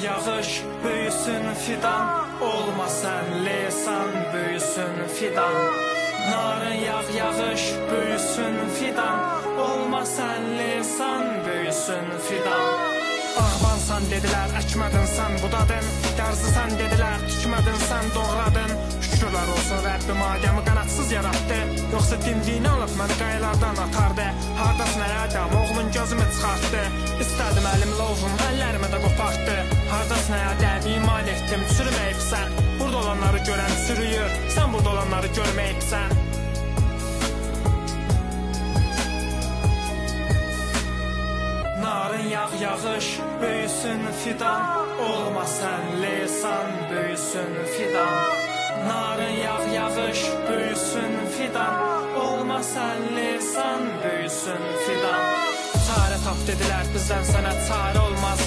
yağış, büyüsün fidan. Olma sən lesan, büyüsün fidan. Narın yağış, büyüsün fidan. Olma sən lesan, büyüsün fidan. Ağbansan dedilər, əkmədin sən budadın. Dərzısən dedilər, tükmədin sən doğradın. Şükürlər olsun Rəbbim Adəmi qanadsız yarattı. Yoxsa dimdiyini alıb məni qayalardan atardı. Hardasın əyədəm, oğlun gözümü çıxartdı. İstədim əlimlə ovum, əllərimi də qopartdı. Hardasın əyədəm, iman etdim, çürüməyibsən. Burada olanları görən çürüyür, sən burada olanları görməyibsən. Narın yağış, büyüsün fidan. Olma sən lesan, büyüsün fidan. Narın yağış, büyüsün fidan. Olma sən lesan, büyüsün fidan. Çarə tap dedilər, bizdən sənə çarə olmaz.